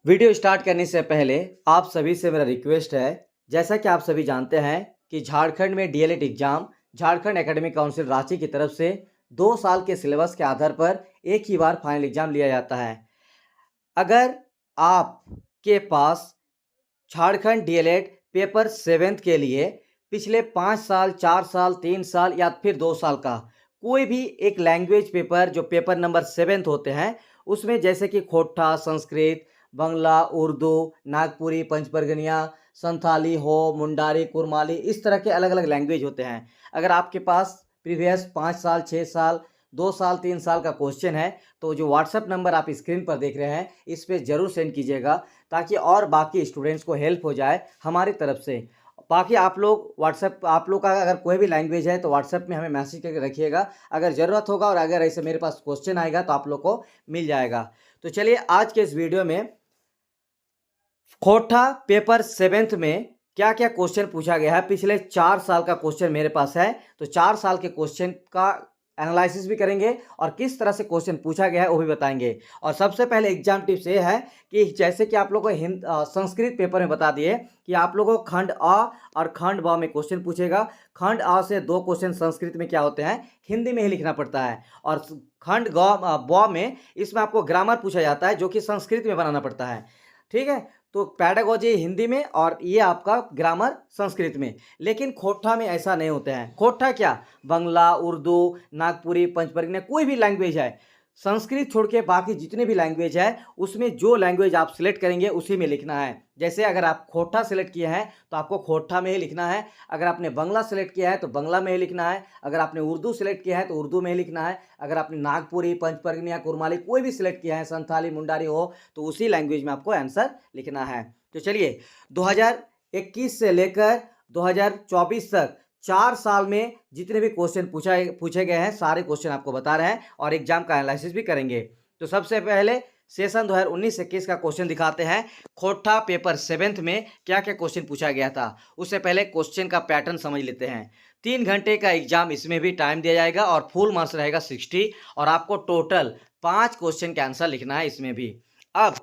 Video start करने से पहले आप सभी से मेरा रिक्वेस्ट है, जैसा कि आप सभी जानते हैं कि झारखंड में DElEd exam Jharkhand academic council Ranchi की तरफ से 2 साल के सिलेबस के आधार पर एक ही बार फाइनल एग्जाम लिया जाता है। अगर आपके पास झारखंड डीएलएड पेपर 7th के लिए पिछले 5 साल, 4 साल, 3 साल या फिर 2 साल का कोई भी एक लैंग्वेज पेपर जो पेपर नंबर 7th होते हैं, उसमें जैसे कि खोट्ठा, संस्कृत, बंगला, उर्दू, नागपुरी, पंचबरगनिया, संथाली हो, मुंडारी, कुरमाली, इस तरह के अलग-अलग लैंग्वेज होते हैं। अगर आपके पास प्रीवियस 5 साल, 6 साल, 2 साल, 3 साल का क्वेश्चन है, तो जो व्हाट्सएप नंबर आप स्क्रीन पर देख रहे हैं, इस पे ज़रूर सेंड कीजिएगा ताकि और बाकी स्टूडेंट्स को हेल्प हो जाए हमारी तरफ से। बाकी आप लोग व्हाट्सएप आप लोग का अगर कोई भी लैंग्वेज है तो व्हाट्सएप में हमें मैसेज करके रखिएगा। अगर ज़रूरत होगा और अगर ऐसे मेरे पास क्वेश्चन आएगा तो आप लोग को मिल जाएगा। तो चलिए आज के इस वीडियो में खोट्ठा पेपर 7th में क्या-क्या क्वेश्चन पूछा गया है, पिछले 4 साल का क्वेश्चन मेरे पास है, तो 4 साल के क्वेश्चन का एनालिसिस भी करेंगे और किस तरह से क्वेश्चन पूछा गया है वो भी बताएंगे। और सबसे पहले एग्जाम टिप्स ये है कि जैसे कि आप लोगों को संस्कृत पेपर में बता दिए कि आप लोगों को खंड अ और खंड ब में क्वेश्चन पूछेगा। खंड अ से 2 क्वेश्चन संस्कृत में क्या होते हैं, हिंदी में ही लिखना पड़ता है और खंड ब में इसमें आपको ग्रामर पूछा जाता है जो कि संस्कृत में बनाना पड़ता है। ठीक है, तो पैडागोजी हिंदी में और ये आपका ग्रामर संस्कृत में। लेकिन खोट्ठा में ऐसा नहीं होता है। खोट्ठा क्या, बंगला, उर्दू, नागपुरी, पंचबरगनिया, कोई भी लैंग्वेज है, संस्कृत छोड़ के बाकी जितने भी लैंग्वेज है उसमें जो लैंग्वेज आप सिलेक्ट करेंगे उसी में लिखना है। जैसे अगर आप खोट्ठा सेलेक्ट किए हैं तो आपको खोट्ठा में ही लिखना है। अगर आपने बंगला सेलेक्ट किया है तो बंगला में ही लिखना है। अगर आपने उर्दू सेलेक्ट किया है तो उर्दू में ही लिखना है। अगर आपने नागपुरी, पंचबरगनिया, कुरमाली कोई भी सिलेक्ट किया है, संथाली, मुंडारी हो, तो उसी लैंग्वेज में आपको आंसर लिखना है। तो चलिए 2021 से लेकर 2024 तक 4 साल में जितने भी क्वेश्चन पूछे गए हैं सारे क्वेश्चन आपको बता रहे हैं और एग्जाम का एनालिसिस भी करेंगे। तो सबसे पहले सेशन 2019-21 का क्वेश्चन दिखाते हैं। खोट्ठा पेपर 7th में क्या क्या क्वेश्चन पूछा गया था, उससे पहले क्वेश्चन का पैटर्न समझ लेते हैं। 3 घंटे का एग्जाम इसमें भी टाइम दिया जाएगा और फुल मार्क्स रहेगा 60 और आपको टोटल 5 क्वेश्चन का आंसर लिखना है इसमें भी। अब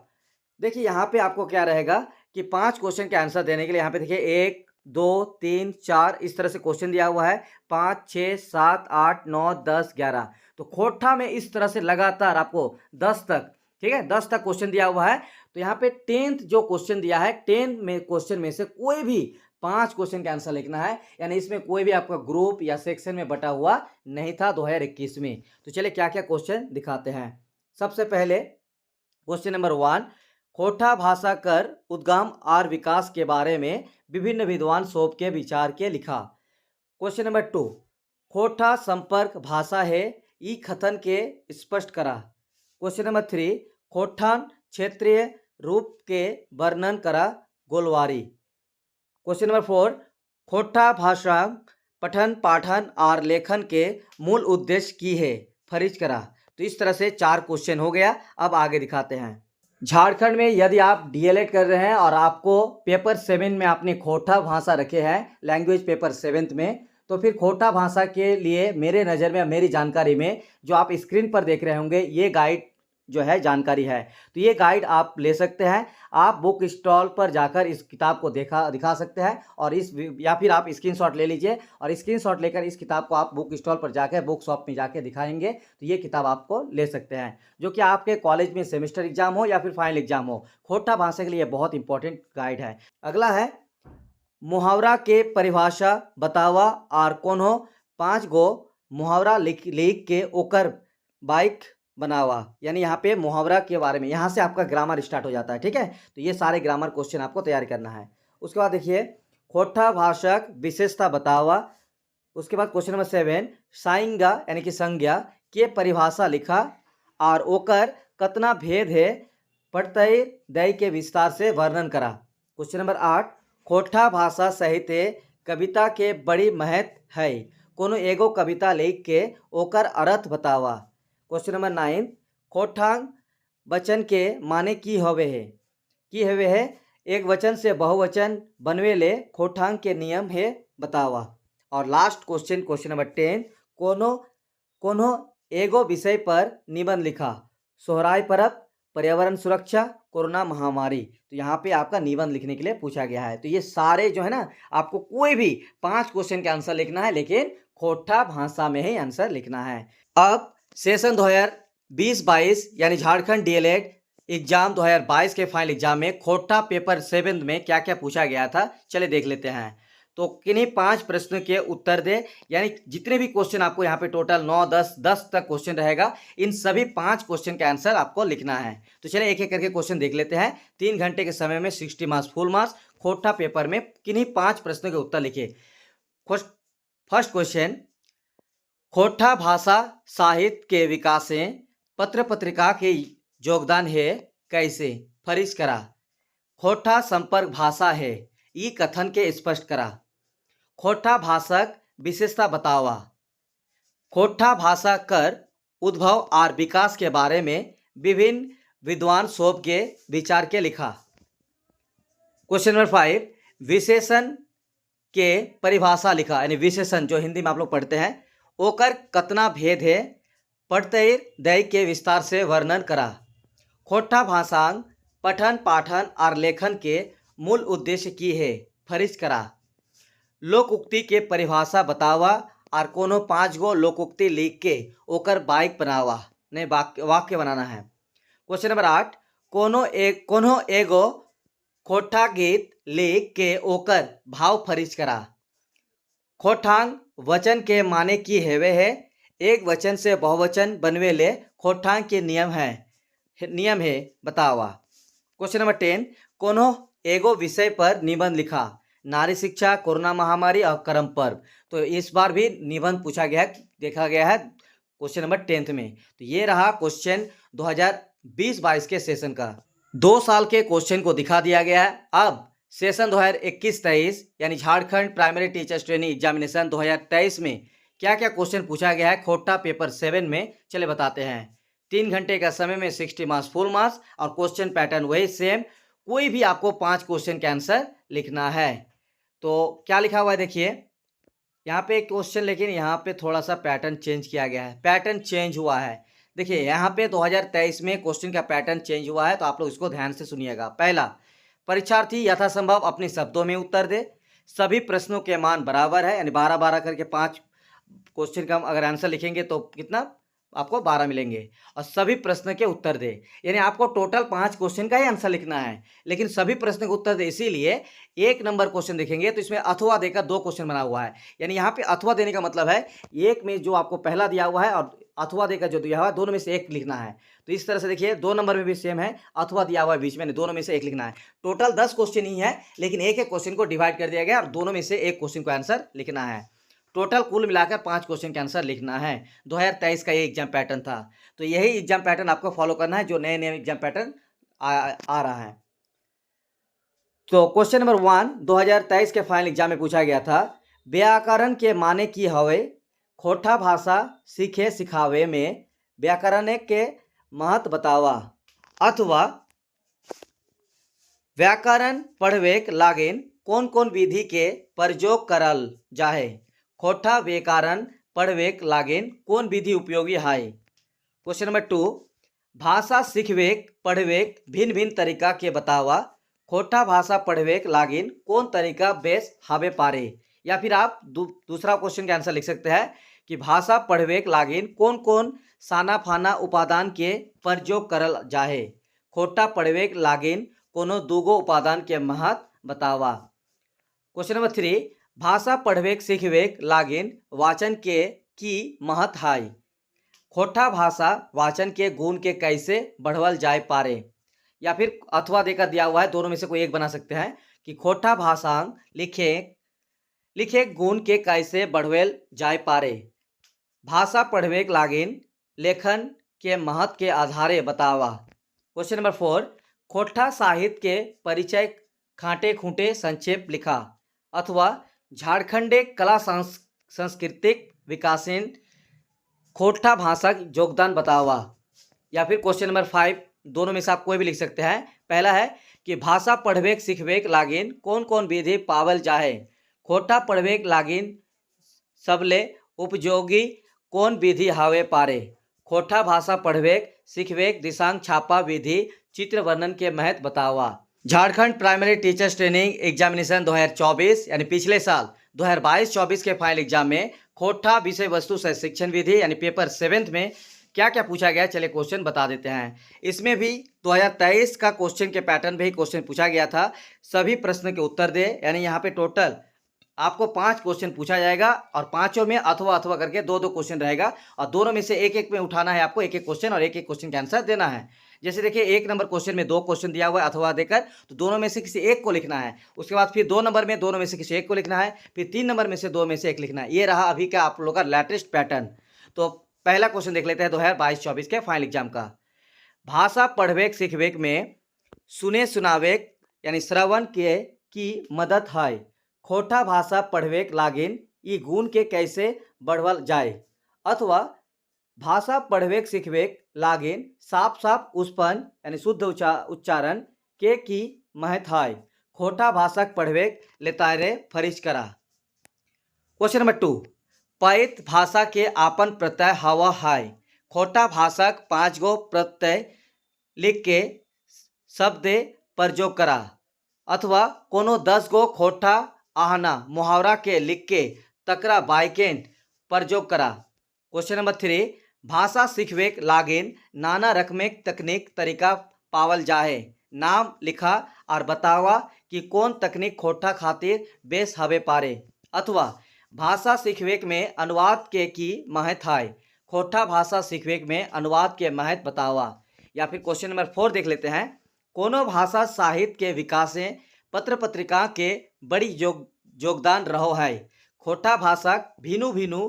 देखिए यहाँ पे आपको क्या रहेगा कि 5 क्वेश्चन के आंसर देने के लिए यहाँ पे देखिए 1, 2, 3, 4 इस तरह से क्वेश्चन दिया हुआ है। 5, 6, 7, 8, 9, 10, 11। तो खोट्ठा में इस तरह से लगातार आपको 10 तक, ठीक है, 10 तक क्वेश्चन दिया हुआ है। तो यहाँ पे 10th जो क्वेश्चन दिया है, 10 में क्वेश्चन में से कोई भी 5 क्वेश्चन का आंसर लिखना है। यानी इसमें कोई भी आपका ग्रुप या सेक्शन में बटा हुआ नहीं था 2021 में। तो चलिए क्या क्या क्वेश्चन दिखाते हैं। सबसे पहले क्वेश्चन नंबर 1, खोट्ठा भाषा कर उद्गम और विकास के बारे में विभिन्न विद्वान शोभ के विचार के लिखा। क्वेश्चन नंबर 2, खोट्ठा संपर्क भाषा है, ई कथन के स्पष्ट करा। क्वेश्चन नंबर 3, खोट्ठान क्षेत्रीय रूप के वर्णन करा, गोलवारी। क्वेश्चन नंबर 4, खोट्ठा भाषा पठन पाठन और लेखन के मूल उद्देश्य की है, फरिज करा। तो इस तरह से 4 क्वेश्चन हो गया। अब आगे दिखाते हैं। झारखंड में यदि आप डीएलएड कर रहे हैं और आपको पेपर 7 में आपने खोट्ठा भाषा रखे हैं, लैंग्वेज पेपर 7th में, तो फिर खोट्ठा भाषा के लिए मेरे नज़र में, मेरी जानकारी में, जो आप स्क्रीन पर देख रहे होंगे ये गाइड जो है जानकारी है। तो ये गाइड आप ले सकते हैं। आप बुक स्टॉल पर जाकर इस किताब को दिखा सकते हैं और या फिर आप स्क्रीनशॉट ले लीजिए और स्क्रीनशॉट लेकर इस किताब को आप बुक स्टॉल पर जाकर, बुक शॉप में जाकर दिखाएंगे तो ये किताब आपको ले सकते हैं, जो कि आपके कॉलेज में सेमेस्टर एग्जाम हो या फिर फाइनल एग्जाम हो, खोट्ठा भाषा के लिए बहुत इंपॉर्टेंट गाइड है। अगला है मुहावरा के परिभाषा बतावा और कोनो 5 गो मुहावरा लिख के ओकर बाइक बनावा। यानी यहाँ पे मुहावरा के बारे में, यहाँ से आपका ग्रामर स्टार्ट हो जाता है। ठीक है, तो ये सारे ग्रामर क्वेश्चन आपको तैयार करना है। उसके बाद देखिए खोट्ठा भाषक विशेषता बतावा। उसके बाद क्वेश्चन नंबर 7, साइंगा यानी कि संज्ञा के परिभाषा लिखा और ओकर कतना भेद है, प्रत्यय दय के विस्तार से वर्णन करा। क्वेश्चन नंबर 8, खोट्ठा भाषा साहित्य कविता के बड़ी महत्व है, कोनो एगो कविता लिख के ओकर अर्थ बतावा। क्वेश्चन नंबर 9, खोट्ठांग वचन के माने की होवे है, एक वचन से बहुवचन बनवे ले खोट्ठांग के नियम है बतावा। और लास्ट क्वेश्चन, क्वेश्चन नंबर 10, कोनो एगो विषय पर निबंध लिखा, सोहराय परब, पर्यावरण सुरक्षा, कोरोना महामारी। तो यहाँ पे आपका निबंध लिखने के लिए पूछा गया है। तो ये सारे जो है ना, आपको कोई भी 5 क्वेश्चन का आंसर लिखना है, लेकिन खोटा भाषा में ही आंसर लिखना है। अब सेशन 2020-22 यानी झारखंड डीएलएड एग्जाम 2022 के फाइनल एग्जाम में खोटा पेपर 7 में क्या क्या पूछा गया था, चलिए देख लेते हैं। तो किन्हीं 5 प्रश्नों के उत्तर दे, यानी जितने भी क्वेश्चन आपको यहाँ पे टोटल 9, 10 तक क्वेश्चन रहेगा, इन सभी 5 क्वेश्चन का आंसर आपको लिखना है। तो चलिए एक एक करके क्वेश्चन देख लेते हैं। 3 घंटे के समय में 60 मार्क्स फुल मार्क्स, खोटा पेपर में किन्हीं 5 प्रश्नों के उत्तर लिखिए। फर्स्ट क्वेश्चन, खोटा भाषा साहित्य के विकास में पत्र पत्रिका के योगदान है कैसे, फरिश करा। खोटा संपर्क भाषा है, ई कथन के स्पष्ट करा। खोटा भाषक विशेषता बतावा। खोटा भाषा कर उद्भव और विकास के बारे में विभिन्न विद्वान शोभ के विचार के लिखा। क्वेश्चन नंबर 5, विशेषण के परिभाषा लिखा, यानी विशेषण जो हिंदी में आप लोग पढ़ते हैं, ओकर कतना भेद है पढ़ते दय के विस्तार से वर्णन करा। खोटा भाषांग पठन पाठन और लेखन के मूल उद्देश्य की है, फरिश करा। लोक उक्ति के परिभाषा बतावा और कोनो 5 गो लोक उक्ति लिख के ओकर बाइक बनावा, नहीं वाक्य बनाना है। क्वेश्चन नंबर 8, कोनो एगो खोटा गीत लिख के ओकर भाव फरिश करा। खोटांग वचन के माने की हेवे है, एक वचन से बहुवचन बनवे ले खोटांग के नियम है बतावा। क्वेश्चन नंबर 10, कोनो एगो विषय पर निबंध लिखा, नारी शिक्षा, कोरोना महामारी और कर्म पर्व। तो इस बार भी निबंध पूछा गया है, देखा गया है क्वेश्चन नंबर 10 में। तो ये रहा क्वेश्चन 2020-22 के सेशन का। 2 साल के क्वेश्चन को दिखा दिया गया है। अब सेशन 2021-23 यानी Jharkhand primary teachers training examination 2023 में क्या क्या क्वेश्चन पूछा गया है खोटा पेपर 7 में, चले बताते हैं। 3 घंटे का समय में 60 मार्क्स फुल मार्क्स और क्वेश्चन पैटर्न वही सेम। कोई भी आपको 5 क्वेश्चन का आंसर लिखना है। तो क्या लिखा हुआ है देखिए, यहाँ पे एक क्वेश्चन, लेकिन यहाँ पे थोड़ा सा पैटर्न चेंज किया गया है। पैटर्न चेंज हुआ है, देखिए यहाँ पे 2023 में क्वेश्चन का पैटर्न चेंज हुआ है, तो आप लोग इसको ध्यान से सुनिएगा। पहला, परीक्षार्थी यथासंभव अपने शब्दों में उत्तर दे। सभी प्रश्नों के मान बराबर है, यानी 12-12 करके 5 क्वेश्चन का अगर आंसर लिखेंगे तो कितना आपको 12 मिलेंगे। और सभी प्रश्न के उत्तर दे, यानी आपको टोटल 5 क्वेश्चन का ही आंसर लिखना है, लेकिन सभी प्रश्न के उत्तर दे। इसीलिए 1 नंबर क्वेश्चन देखेंगे तो इसमें अथवा देकर 2 क्वेश्चन बना हुआ है, यानी यहाँ पे अथवा देने का मतलब है एक में जो आपको पहला दिया हुआ है और अथवा देकर जो दिया हुआ है, दोनों में से एक लिखना है। तो इस तरह से देखिए 2 नंबर में भी सेम है, अथवा दिया हुआ है बीच में, दोनों में से एक लिखना है। टोटल 10 क्वेश्चन ही है, लेकिन एक एक क्वेश्चन को डिवाइड कर दिया गया और दोनों में से एक क्वेश्चन को आंसर लिखना है। टोटल कुल मिलाकर 5 क्वेश्चन का आंसर लिखना है। 2023 का ये एग्जाम पैटर्न था, तो यही एग्जाम पैटर्न आपको फॉलो करना है जो नए नए एग्जाम पैटर्न आ रहा है। तो क्वेश्चन नंबर 1 2023 के फाइनल एग्जाम में पूछा गया था, व्याकरण के माने की हवे, खोटा भाषा सीखे सिखावे में व्याकरण के महत्व बतावा। अथवा व्याकरण पढ़वेक लागिन कौन कौन विधि के प्रयोग करल जाहे। खोटा व्याकरण पढ़वेक लागिन कौन विधि उपयोगी है। क्वेश्चन नंबर 2, भाषा सीखवेक पढ़वेक भिन्न भिन्न तरीका के बतावा। खोटा भाषा पढ़वेक लागिन कौन तरीका बेस हावे पारे। या फिर आप दूसरा क्वेश्चन का आंसर लिख सकते हैं कि भाषा पढ़वेक लागिन कौन कौन साना फाना उपादान के प्रयोग करल जाहे। खोटा पढ़वेक लागिन कोनो दूगो उपादान के महत्व बतावा। क्वेश्चन नंबर 3, भाषा पढ़वेक सीखवेक लागिन वाचन के की महत्व है। खोटा भाषा वाचन के गुण के कैसे बढ़वल जाए पारे। या फिर अथवा देकर दिया हुआ है, दोनों में से कोई एक बना सकते हैं कि खोटा भाषा लिखे गुण के कैसे बढ़वेल जाए पारे। भाषा पढ़वेक लागिन लेखन के महत्व के आधारे बतावा। क्वेश्चन नंबर 4, खोटा साहित्य के परिचय खाटे खूंटे संक्षेप लिखा। अथवा झारखंडे कला सांस्कृतिक विकासेन खोटा भाषा योगदान बतावा। या फिर क्वेश्चन नंबर 5, दोनों में से आप कोई भी लिख सकते हैं। पहला है कि भाषा पढ़वेक सीखवेक लागिन कौन कौन विधि पावल जाहे। खोटा पढ़वेक लागिन सबले उपयोगी कौन विधि हावे पारे। खोटा भाषा पढ़वेक सीखवेक दिशांग छापा विधि चित्र वर्णन के महत्व बतावा। Jharkhand primary teachers training examination 2024 यानी पिछले साल 2022-24 के फाइनल एग्जाम में खोटा विषय वस्तु सह शिक्षण विधि यानी पेपर 7 में क्या क्या पूछा गया, चलिए क्वेश्चन बता देते हैं। इसमें भी 2023 का क्वेश्चन के पैटर्न में ही क्वेश्चन पूछा गया था। सभी प्रश्न के उत्तर दे, यानी यहाँ पे टोटल आपको 5 क्वेश्चन पूछा जाएगा और पांचों में अथवा अथवा करके दो दो क्वेश्चन रहेगा और दोनों में से एक एक में उठाना है आपको, एक एक क्वेश्चन और एक एक क्वेश्चन का आंसर देना है। जैसे देखिए 1 नंबर क्वेश्चन में 2 क्वेश्चन दिया हुआ है अथवा देकर, तो दोनों में से किसी एक को लिखना है। उसके बाद फिर 2 नंबर में दोनों में से किसी एक को लिखना है, फिर 3 नंबर में से 2 में से एक लिखना है। ये रहा अभी का आप लोगों का लेटेस्ट पैटर्न। तो पहला क्वेश्चन देख लेते हैं 2022-24 के फाइनल एग्जाम का। भाषा पढ़वेक सीखवेक में सुने सुनावेक यानी श्रवण के की मदद है। खोटा भाषा पढ़वेक लागिन ई गुण के कैसे बढ़वल जाए। अथवा भाषा पढ़वेक सीखवेक लागिन साफ साफ उच्चपन यानी शुद्ध उच्चारण के की महत्व है। खोटा भाषा पढ़वेक लेतारे फरिज करा। क्वेश्चन नंबर 2, पैत भाषा के आपन प्रत्यय हवा है। खोटा भाषा 5 गो प्रत्यय लिख के शब्द प्रयोग करा। अथवा कोनो 10 गो खोटा आहना मुहावरा के लिख के तकरा बाइकेंट प्रयोग करा। क्वेश्चन नंबर 3, भाषा सीखवेक लागिन नाना रकमेक तकनीक तरीका पावल जाए। नाम लिखा और बतावा कि कौन तकनीक खोटा खातिर बेस हवे पारे। अथवा भाषा सीखवेक में अनुवाद के की महत्व है। खोटा भाषा सीखवेक में अनुवाद के महत्व बतावा। या फिर क्वेश्चन नंबर 4 देख लेते हैं। कोनो भाषा साहित्य के विकास में पत्र पत्रिका के बड़ी योगदान रहो है। खोटा भाषा भिनु भिनु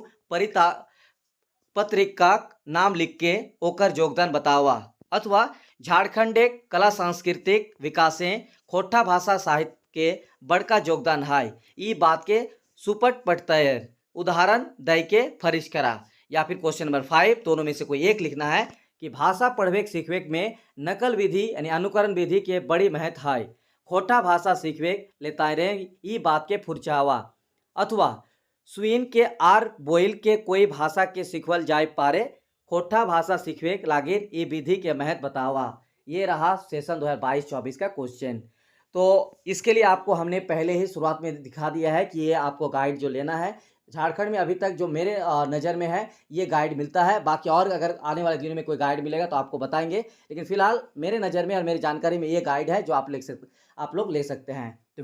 पत्रिका नाम लिख के ओकर योगदान बतावा। अथवा झारखंड कला सांस्कृतिक विकास में खोटा भाषा साहित्य के बड़का योगदान है। ई बात के सुपट पटतयर उदाहरण दे के फरिश करा। या फिर क्वेश्चन नंबर 5 दोनों में से कोई एक लिखना है कि भाषा पढ़वेक सीखवेक में नकल विधि यानी अनुकरण विधि के बड़ी महत्व है। खोटा भाषा सीखवेक लेतारे ई बात के फुरचावा। अथवा सुइन के आर बोइल के कोई भाषा के सीखवल जाए पारे। खोटा भाषा सीखवेक लागिन ई विधि के महत्व बतावा। ये रहा सेशन 2022-24 का क्वेश्चन। तो इसके लिए आपको हमने पहले ही शुरुआत में दिखा दिया है कि ये आपको गाइड जो लेना है झारखंड में अभी तक जो मेरे नज़र में है ये गाइड मिलता है। बाकी और अगर आने वाले दिनों में कोई गाइड मिलेगा तो आपको बताएंगे, लेकिन फिलहाल मेरे नज़र में और मेरी जानकारी में ये गाइड है जो आप लोग ले सकते हैं।